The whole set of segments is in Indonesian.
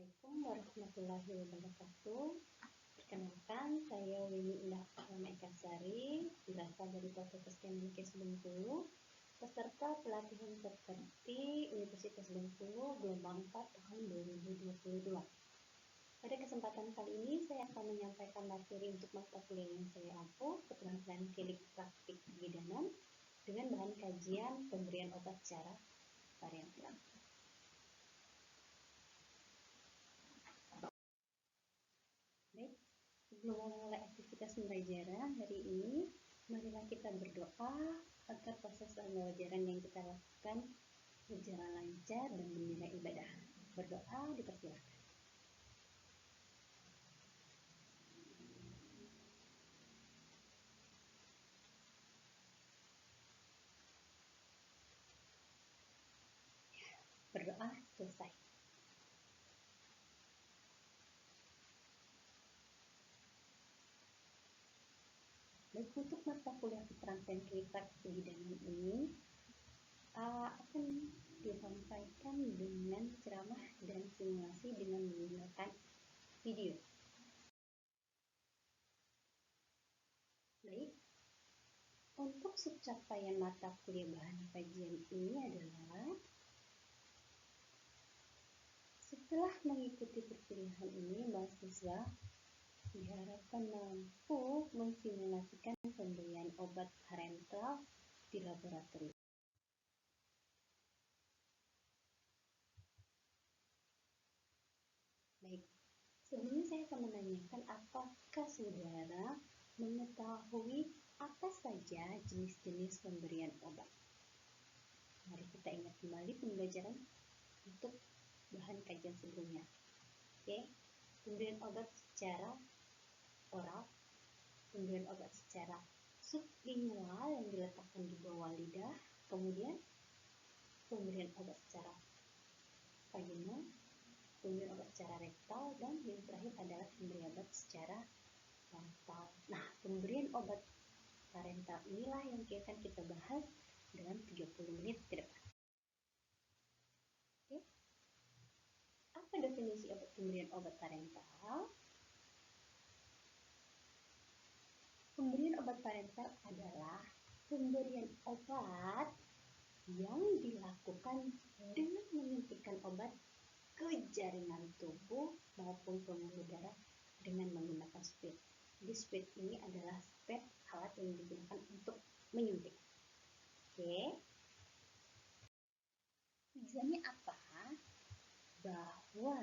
Assalamualaikum warahmatullahi wabarakatuh. Perkenalkan, saya Winnie Indah Fatima Ekasari, berasal dari Fakultas Kemenkes Bengkulu, peserta pelatihan seperti Universitas Bengkulu gelombang 4 tahun 2022. Pada kesempatan kali ini, saya akan menyampaikan materi untuk mata kuliah yang saya ampuh, keterampilan klinik praktik kebidanan, dengan bahan kajian pemberian obat secara variabel. Baik, sebelum memulai aktivitas pembelajaran hari ini, marilah kita berdoa agar proses pembelajaran yang kita lakukan berjalan lancar dan bernilai ibadah. Berdoa dipersilakan. Berdoa selesai. Baik, untuk mata kuliah keterampilan klinik praktik kebidanan ini akan disampaikan dengan ceramah dan simulasi dengan menggunakan video. Baik, untuk subcapaian mata kuliah bahan kajian ini adalah setelah mengikuti perkuliahan ini, mahasiswa diharapkan mampu mensimulasikan pemberian obat parenteral di laboratorium. Baik, sebelumnya saya akan menanyakan apakah saudara mengetahui apa saja jenis-jenis pemberian obat. Mari kita ingat kembali pembelajaran untuk bahan kajian sebelumnya. Oke, pemberian obat secara oral, pemberian obat secara sublingual yang diletakkan di bawah lidah, kemudian pemberian obat secara vaginal, pemberian obat secara rektal, dan yang terakhir adalah pemberian obat secara parental. Nah, pemberian obat parental inilah yang akan kita bahas dalam 30 menit ke depan. Oke. Apa definisi pemberian obat parental? Pemberian obat parental adalah pemberian obat yang dilakukan dengan menyuntikkan obat ke jaringan tubuh maupun pembuluh darah dengan menggunakan spit. Jadi spit ini adalah spit alat yang digunakan untuk menyuntik. Oke. Tujuannya apa? Bahwa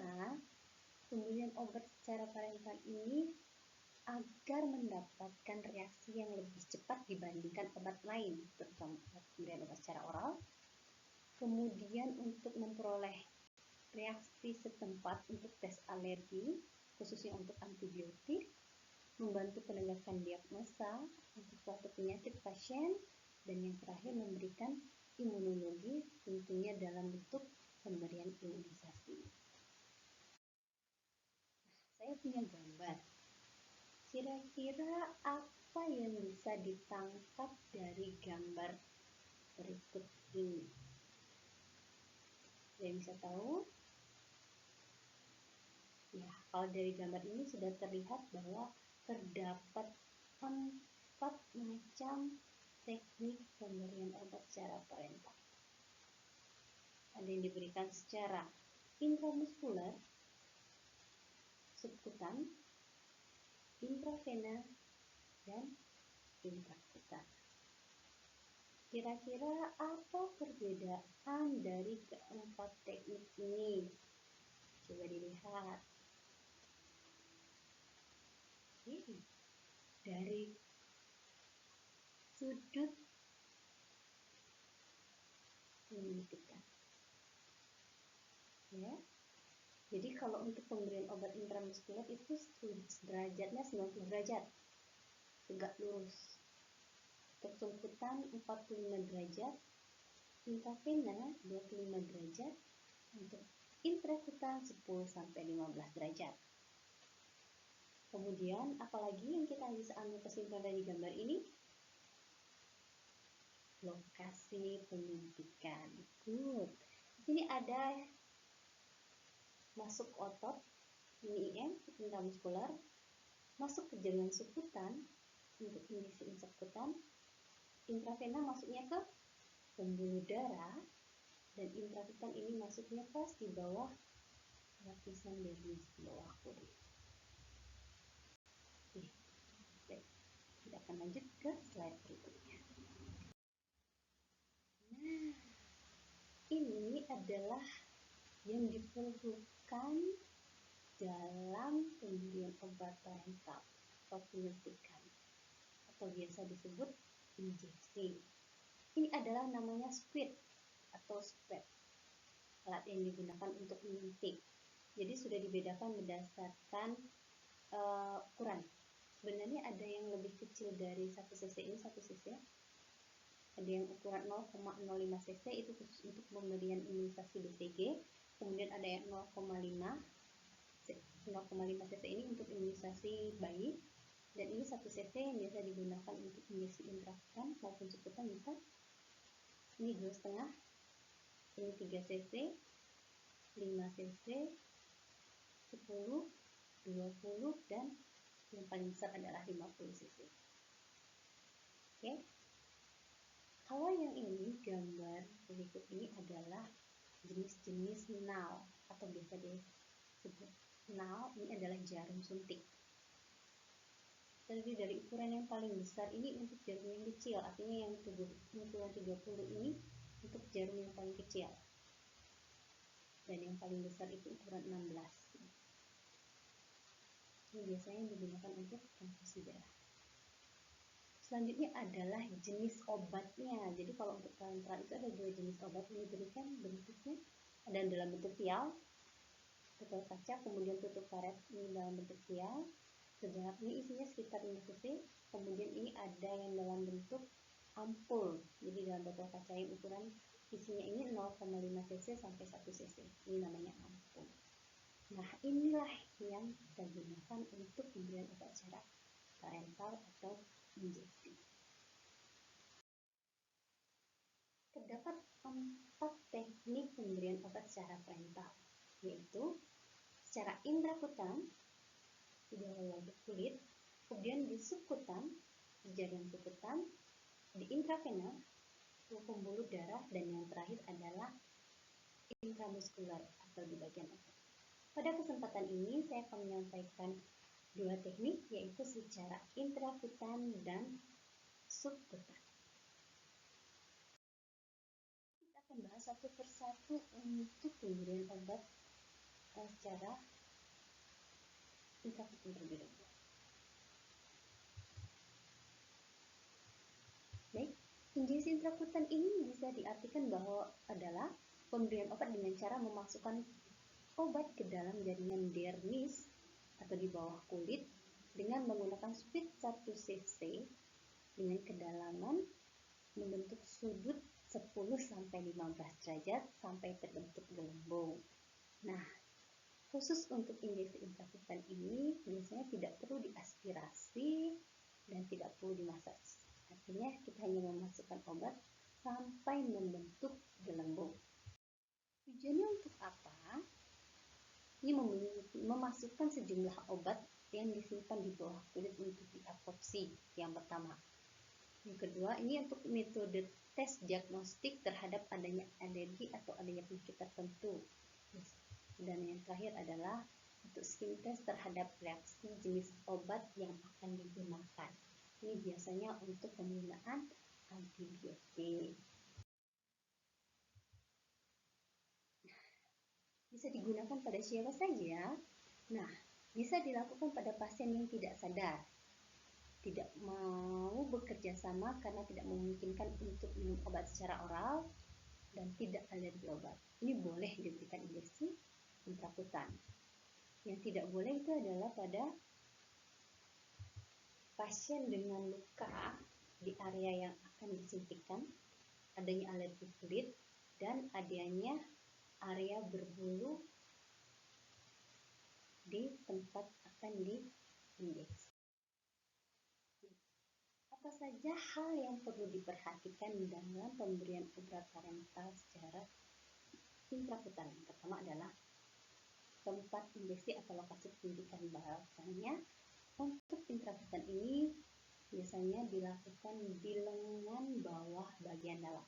pemberian obat secara parental ini agar mendapatkan reaksi yang lebih cepat dibandingkan obat lain, terutama pemberian obat secara oral. Kemudian untuk memperoleh reaksi setempat untuk tes alergi, khususnya untuk antibiotik, membantu penegakan diagnosa untuk suatu penyakit pasien, dan yang terakhir memberikan imunologi, tentunya dalam bentuk pemberian imunisasi. Saya punya gambar. Kira-kira apa yang bisa ditangkap dari gambar berikut ini? Yang bisa tahu? Ya, kalau dari gambar ini sudah terlihat bahwa terdapat 4 macam teknik pemberian obat secara parental. Ada yang diberikan secara intramuskuler, subkutan, intravena, dan intrakutan. Kira-kira apa perbedaan dari keempat teknik ini? Coba dilihat. Dari sudut penyuntikan. Ya. Jadi kalau untuk pemberian obat intramuskuler itu derajatnya 90 derajat. Tegak lurus. Untuk subkutan 45 derajat, intravena 25 derajat, untuk intrakutan 10 sampai 15 derajat. Kemudian apalagi yang kita bisa ambil kesimpulan dari gambar ini? Lokasi penyuntikan. Good. Di sini ada masuk otot, ini IM, intramuskuler, masuk ke jaringan subkutan untuk injeksi subkutan, intravena masuknya ke pembuluh darah, dan intrakutan ini masuknya pas di bawah lapisan dermis, di bawah kulit. Oke, kita akan lanjut ke slide berikutnya. Nah, ini adalah yang diperlukan dalam pemberian obat parenteral atau penyuntikan atau biasa disebut injeksi. Ini adalah namanya squid atau spet, alat yang digunakan untuk menyuntik. Jadi sudah dibedakan berdasarkan ukuran. Sebenarnya ada yang lebih kecil dari 1 cc, ini 1 cc. Ada yang ukuran 0,05 cc, itu khusus untuk pemberian imunisasi BCG. Kemudian ada yang 0,5 cc ini untuk imunisasi bayi. Dan ini 1 cc yang biasa digunakan untuk injeksi intrakutan maupun subkutan bisa. Ini 2,5, ini 3 cc, 5 cc, 10, 20, dan yang paling besar adalah 50 cc. Oke. Kalau yang ini, gambar berikut ini adalah jenis-jenis nail atau biasa disebut nail. Ini adalah jarum suntik. Terdiri dari ukuran yang paling besar ini untuk jarum yang kecil, artinya yang ukuran 30 ini untuk jarum yang paling kecil. Dan yang paling besar itu ukuran 16. Ini biasanya digunakan untuk transfusi darah. Selanjutnya adalah jenis obatnya. Jadi kalau untuk parenteral itu ada 2 jenis obat yang diberikan bentuknya. Ada yang dalam bentuk vial, botol kaca, kemudian tutup karet ini dalam bentuk vial. Sebenarnya ini isinya sekitar 5 cc. Kemudian ini ada yang dalam bentuk ampul. Jadi dalam botol kaca yang ukuran isinya ini 0,5 cc sampai 1 cc. Ini namanya ampul. Nah, inilah yang kita gunakan untuk pemberian obat secara parenteral atau injeksi. Terdapat 4 teknik pemberian obat secara parenteral, yaitu secara intrakutan di bawah wajah kulit, kemudian di subkutan, di jaringan subkutan, di intravena, di pembuluh darah, dan yang terakhir adalah intramuskuler atau di bagian otot. Pada kesempatan ini saya akan menyampaikan 2 teknik, yaitu secara intrakutan dan subkutan. Kita akan bahas satu persatu untuk pemberian obat secara intrakutan terlebih dahulu. Baik, injeksi intrakutan ini bisa diartikan bahwa adalah pemberian obat dengan cara memasukkan obat ke dalam jaringan dermis atau di bawah kulit dengan menggunakan speed 1 cc dengan kedalaman membentuk sudut 10-15 derajat sampai terbentuk gelembung. Nah, khusus untuk injeksi intrakutan ini biasanya tidak perlu diaspirasi dan tidak perlu dimasaj. Artinya kita hanya memasukkan obat sampai membentuk gelembung. Tujuannya untuk apa? Ini memasukkan sejumlah obat yang disimpan di bawah kulit untuk diabsorpsi. Yang pertama. Yang kedua, ini untuk metode tes diagnostik terhadap adanya alergi atau adanya penyakit tertentu. Dan yang terakhir adalah untuk skin test terhadap reaksi jenis obat yang akan digunakan. Ini biasanya untuk penggunaan antibiotik. Bisa digunakan pada siapa saja? Nah, bisa dilakukan pada pasien yang tidak sadar, tidak mau bekerja sama karena tidak memungkinkan untuk minum obat secara oral, dan tidak alergi obat. Ini boleh diberikan injeksi intrakutan. Yang tidak boleh itu adalah pada pasien dengan luka di area yang akan disuntikkan, adanya alergi kulit, dan adanya area berbulu di tempat akan diinjeksi. Apa saja hal yang perlu diperhatikan dalam pemberian obat parenteral secara intrakutan? Pertama adalah tempat injeksi atau lokasi penyuntikan. Bahasanya untuk intrakutan ini biasanya dilakukan di lengan bawah bagian dalam.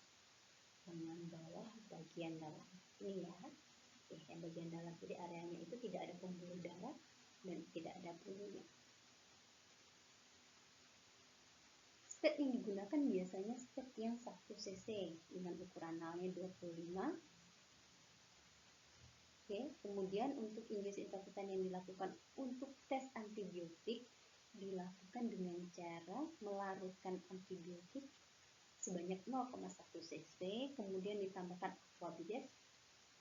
Lengan bawah bagian dalam. Ini ya. Yang bagian dalam, jadi areanya itu tidak ada pembuluh darah dan tidak ada bulunya. Stent yang digunakan biasanya stent yang 1 cc dengan ukuran nalnya 25. Oke, kemudian untuk injeksi intrakutan yang dilakukan untuk tes antibiotik dilakukan dengan cara melarutkan antibiotik sebanyak 0,1 cc, kemudian ditambahkan aquabides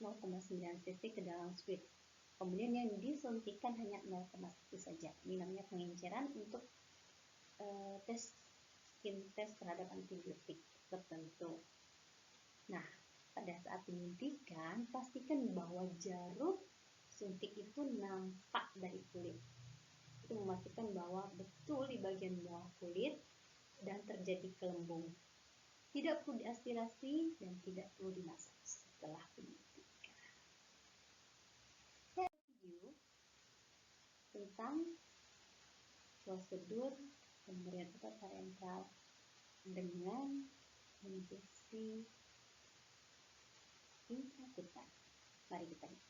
0,9 cc ke dalam switch. Kemudian yang disuntikan hanya 0,1 saja. Ini namanya pengenceran untuk tes skin test terhadap antibiotik tertentu. Nah, pada saat penyuntikan, pastikan bahwa jarum suntik itu nampak dari kulit. Itu memastikan bahwa betul di bagian bawah kulit dan terjadi gelembung. Tidak perlu diaspirasi dan tidak perlu dimasak setelah penyuntikan. Video tentang prosedur pemberian obat parenteral dengan injeksi intrakutan. Mari kita lihat.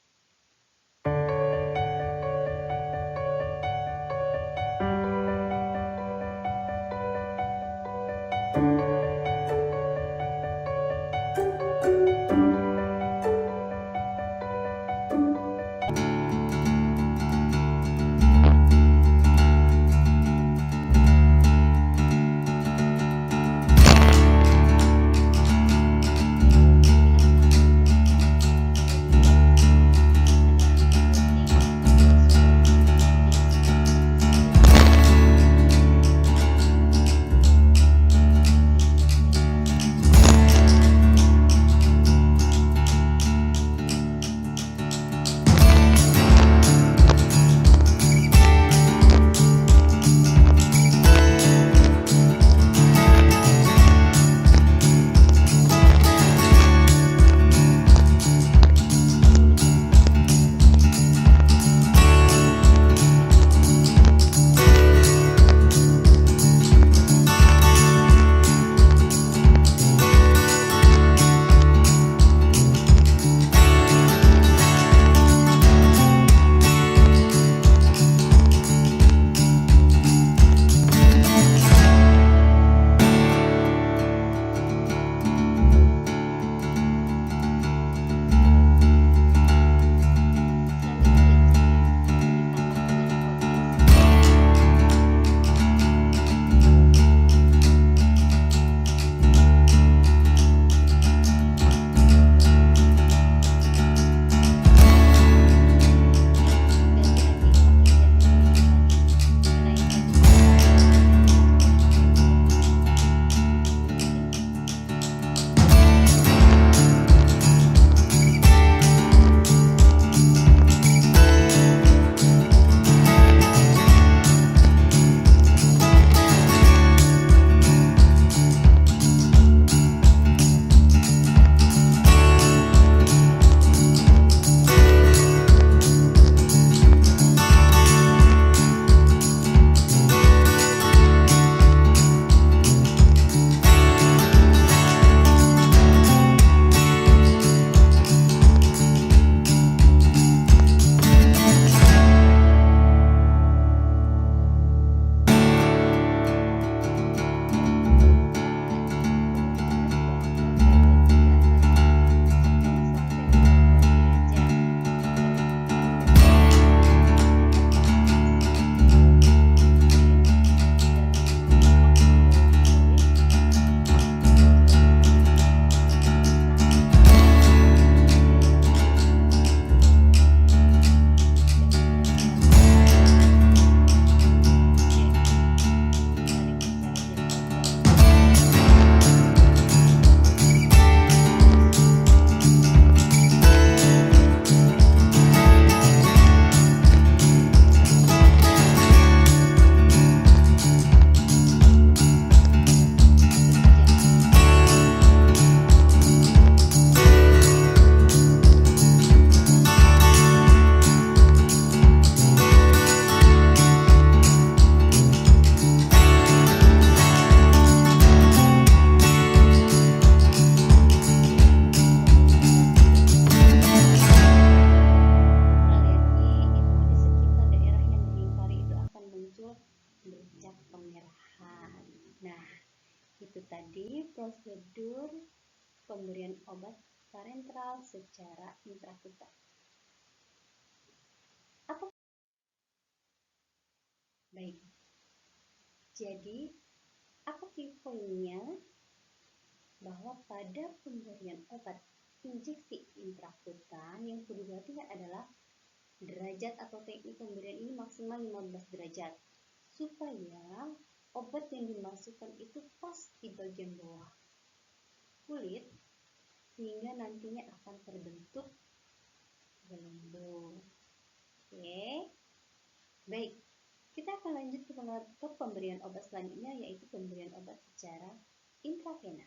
pemberian obat parenteral secara intrakutan. Baik, jadi apa key poinnya? Bahwa pada pemberian obat injeksi intrakutan yang perlu diperhatikan adalah derajat atau teknik pemberian ini maksimal 15 derajat supaya obat yang dimasukkan itu pas di bagian bawah kulit sehingga nantinya akan terbentuk gelembung. Oke, baik. Kita akan lanjut ke pemberian obat selanjutnya, yaitu pemberian obat secara intravena.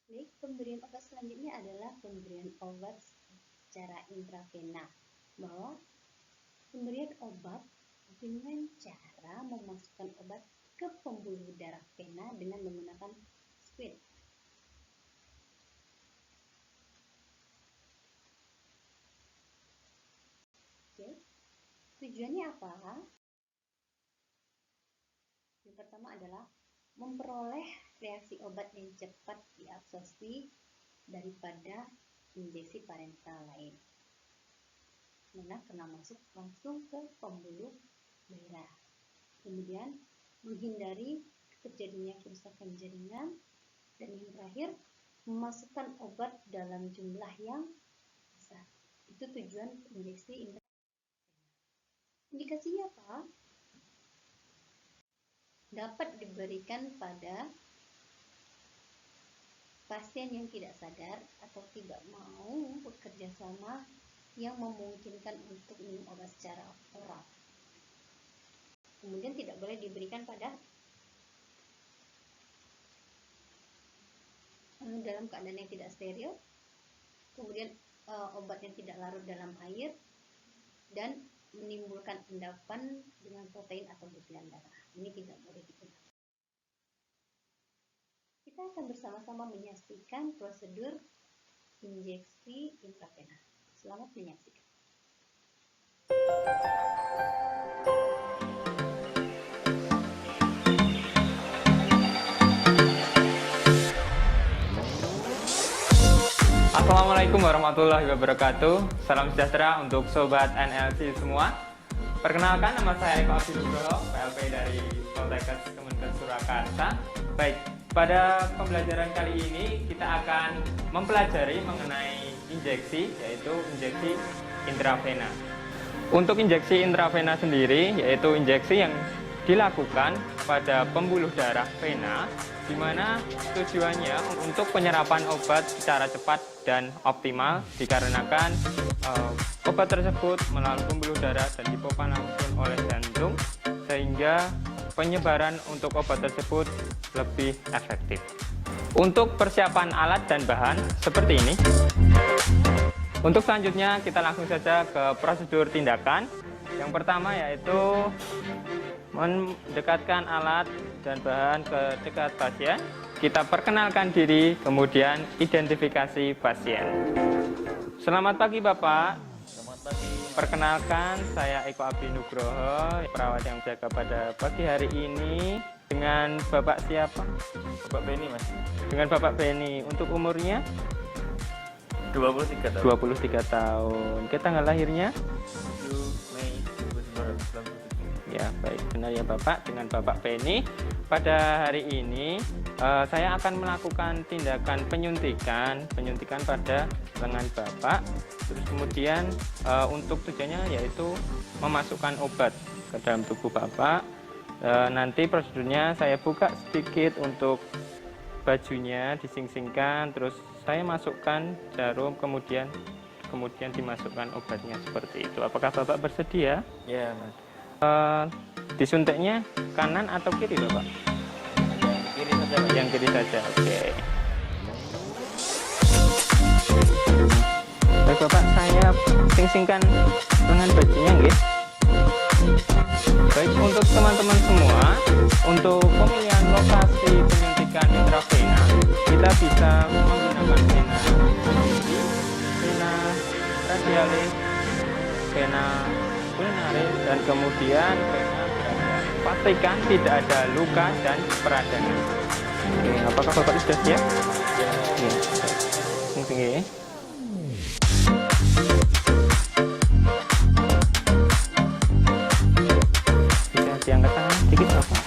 Baik, pemberian obat selanjutnya adalah pemberian obat secara intravena. Bahwa pemberian obat dengan cara memasukkan obat ke pembuluh darah vena dengan menggunakan squid. Oke, tujuannya apa? Yang pertama adalah memperoleh reaksi obat yang cepat diabsorpsi daripada injeksi parenteral lain. Karena masuk langsung ke pembuluh darah. Kemudian menghindari terjadinya kerusakan jaringan, dan yang terakhir memasukkan obat dalam jumlah yang besar. Itu tujuan injeksi intravena. Indikasinya apa? Dapat diberikan pada pasien yang tidak sadar atau tidak mau bekerja sama yang memungkinkan untuk minum obat secara oral. Kemudian tidak boleh diberikan pada dalam keadaan yang tidak steril. Kemudian obat yang tidak larut dalam air dan menimbulkan endapan dengan protein atau butiran darah. Ini tidak boleh digunakan. Kita akan bersama-sama menyaksikan prosedur injeksi intravena. Selamat menyaksikan. Assalamualaikum warahmatullahi wabarakatuh. Salam sejahtera untuk Sobat NLC semua. Perkenalkan, nama saya Eko Abdi Nugroho, PLP dari Poltekkes Kemenkes Surakarta. Baik, pada pembelajaran kali ini kita akan mempelajari mengenai injeksi, yaitu injeksi intravena. Untuk injeksi intravena sendiri, yaitu injeksi yang dilakukan pada pembuluh darah vena, di mana tujuannya untuk penyerapan obat secara cepat dan optimal dikarenakan obat tersebut melalui pembuluh darah dan dipompa langsung oleh jantung, sehingga penyebaran untuk obat tersebut lebih efektif. Untuk persiapan alat dan bahan seperti ini. Untuk selanjutnya kita langsung saja ke prosedur tindakan. Yang pertama yaitu mendekatkan alat dan bahan ke dekat pasien. Kita perkenalkan diri, kemudian identifikasi pasien. Selamat pagi Bapak. Selamat pagi. Perkenalkan, saya Eko Abdi Nugroho, perawat yang jaga pada pagi hari ini. Dengan Bapak siapa? Bapak Beni, Mas. Dengan Bapak Beni. Untuk umurnya? 23 tahun. 23 tahun. Kita tanggal lahirnya? 7 Mei 1997. Ya, baik, benar ya Bapak. Dengan Bapak Beni, pada hari ini saya akan melakukan tindakan penyuntikan pada lengan Bapak. Terus kemudian untuk tujuannya yaitu memasukkan obat ke dalam tubuh Bapak. Nanti prosedurnya saya buka sedikit untuk bajunya, dising-singkan, terus saya masukkan jarum, kemudian dimasukkan obatnya seperti itu. Apakah Bapak bersedia? Ya, Mas. Disuntiknya kanan atau kiri Bapak? Yang kiri saja, Mas. Yang kiri saja, oke. Baik Bapak, saya sing-singkan lengan bajunya nggih. Baik, untuk teman-teman semua, untuk pemilihan lokasi penyuntikan intravena, kita bisa menggunakan vena radialis, vena vulneraris dan kemudian vena berada. Pastikan tidak ada luka dan peradangan. Oke, apakah Bapak sudah siap? Oke, oke. Bisa diangkat tangan sedikit Bapak.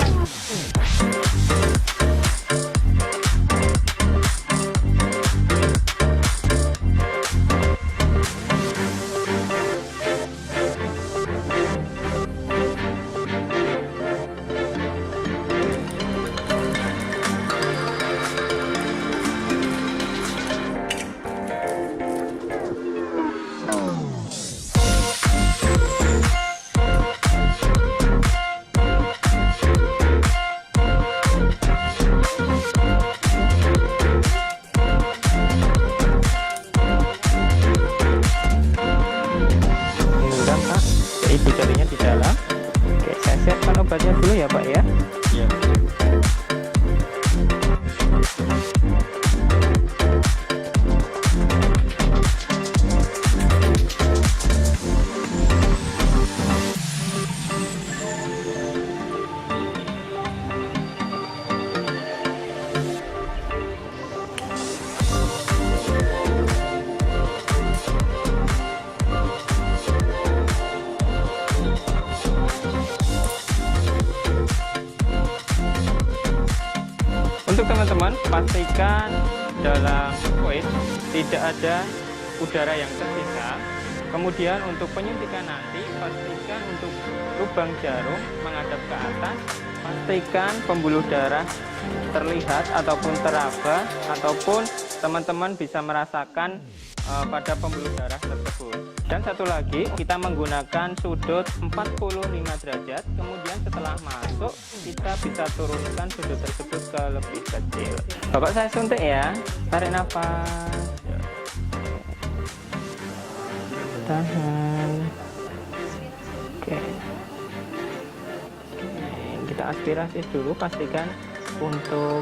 Ibu jarinya di dalam. Oke, saya siapkan obatnya dulu ya Pak ya. Iya. Untuk teman-teman, pastikan dalam void tidak ada udara yang tersisa. Kemudian untuk penyuntikan nanti, pastikan untuk lubang jarum menghadap ke atas. Pastikan pembuluh darah terlihat ataupun teraba, ataupun teman-teman bisa merasakan pada pembuluh darah tersebut. Dan satu lagi, kita menggunakan sudut 45 derajat. Kemudian setelah masuk, kita bisa turunkan sudut tersebut ke lebih kecil. Bapak, saya suntik ya. Tarik nafas. Tahan. Oke. Kita aspirasi dulu, pastikan untuk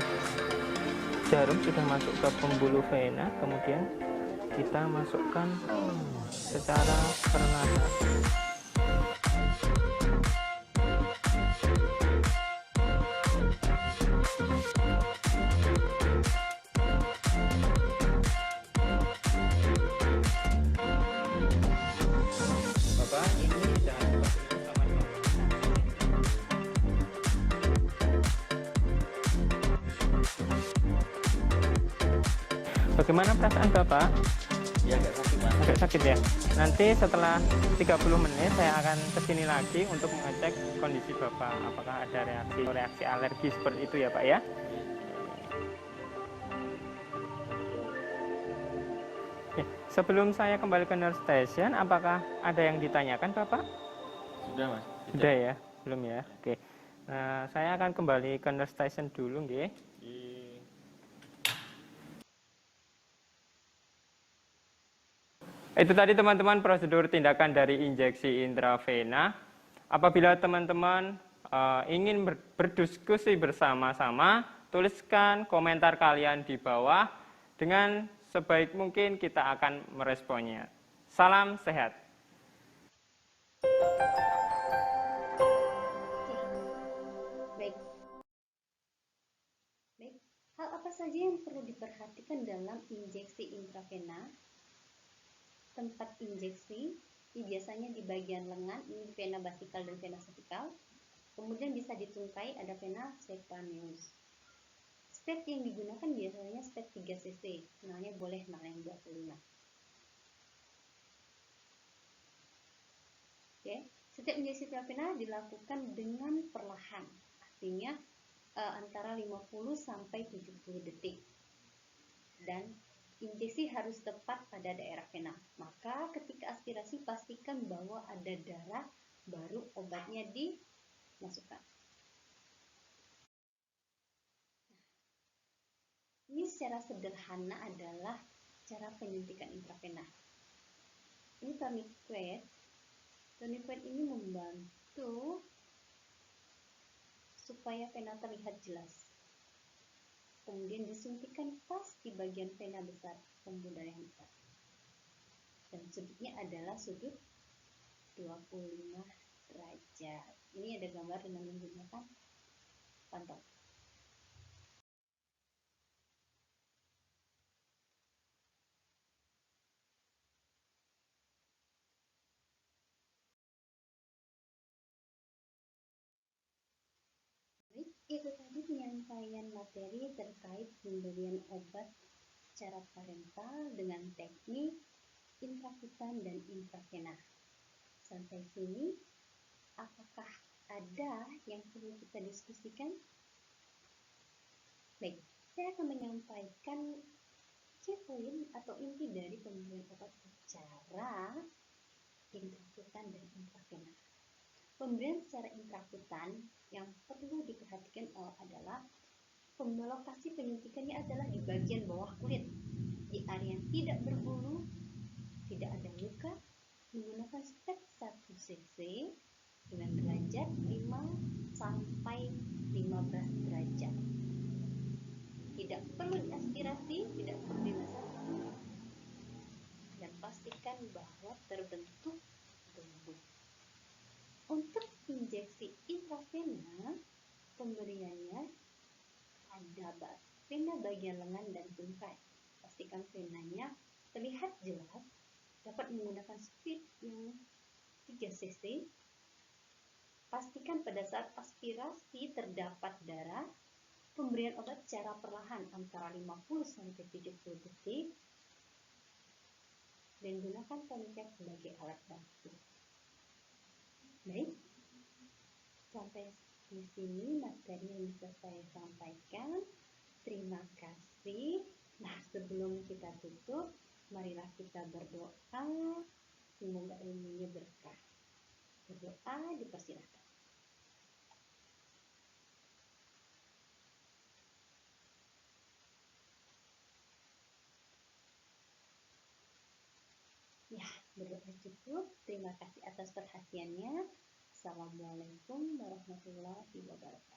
jarum sudah masuk ke pembuluh vena. Kemudian kita masukkan secara perlahan. Bapak, ini jangan seperti itu sama-sama. Bagaimana perasaan Bapak? Ya agak sakit Mas. Agak sakit ya. Nanti setelah 30 menit saya akan kesini lagi untuk mengecek kondisi Bapak. Apakah ada reaksi alergi seperti itu ya Pak ya? Oke. Sebelum saya kembali ke nurse station, apakah ada yang ditanyakan Bapak? Sudah Mas. Sudah ya? Belum ya? Oke. Nah, saya akan kembali ke nurse station dulu nggih. Itu tadi teman-teman prosedur tindakan dari injeksi intravena. Apabila teman-teman ingin berdiskusi bersama-sama, tuliskan komentar kalian di bawah. Dengan sebaik mungkin kita akan meresponnya. Salam sehat. Baik. Hal apa saja yang perlu diperhatikan dalam injeksi intravena? Tempat injeksi ini biasanya di bagian lengan, ini vena basikal dan vena cervical. Kemudian bisa ditungkai, ada vena subcutaneous. Spread yang digunakan biasanya spread 3 cc, nalnya boleh nal yang 25. Oke, setiap injeksi intravena dilakukan dengan perlahan, artinya antara 50 sampai 70 detik. Dan injeksi harus tepat pada daerah vena. Maka ketika aspirasi pastikan bahwa ada darah, baru obatnya dimasukkan. Ini secara sederhana adalah cara penyuntikan intravena. Ini tourniquet. Tourniquet ini membantu supaya vena terlihat jelas. Kemudian disuntikan pas di bagian vena besar, pembuluh darah yang besar. Dan sudutnya adalah sudut 25 derajat. Ini ada gambar dengan menggunakan pantau. Baik, itu tadi penyampaian materi terkait pemberian obat secara parental dengan teknik intrakutan dan intravena. Sampai sini, apakah ada yang perlu kita diskusikan? Baik, saya akan menyampaikan key point atau inti dari pemberian obat secara intrakutan dan intravena. Pemberian secara intrakutan yang perlu diperhatikan adalah lokasi penyuntikannya adalah di bagian bawah kulit, di area yang tidak berbulu, tidak ada luka, menggunakan step 1 cc dengan derajat 5 sampai 15 derajat. Tidak perlu diaspirasi, tidak perlu dimasak, dan pastikan bahwa terbentuk bumbu. Untuk injeksi intravena, pemberiannya ada vena bagian lengan dan tungkai. Pastikan venanya terlihat jelas, dapat menggunakan speed yang 3 cc. Pastikan pada saat aspirasi terdapat darah. Pemberian obat secara perlahan antara 50-70 detik dan gunakan tourniquet sebagai alat bantu. Baik, sampai di sini materi yang bisa saya sampaikan. Terima kasih. Nah, sebelum kita tutup, marilah kita berdoa. Semoga ilmunya berkah. Berdoa dipersilakan. Ya, berdoa cukup. Terima kasih atas perhatiannya. Assalamualaikum warahmatullahi wabarakatuh.